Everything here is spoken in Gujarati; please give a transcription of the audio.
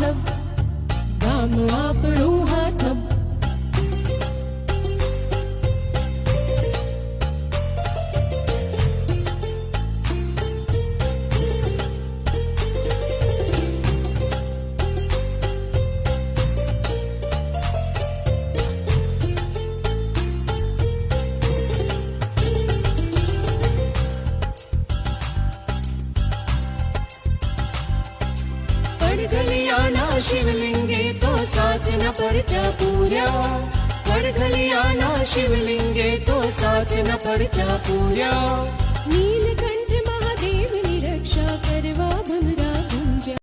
હાથમ, ગામ આપણું હાથમ. પડઘલિયાના શિવલિંગે તો સાચના પરચા પૂર્યા, પડઘલિયાના શિવલિંગે તો સાચના પરચા પૂર્યા. નીલકંઠ મહાદેવની રક્ષા કરવા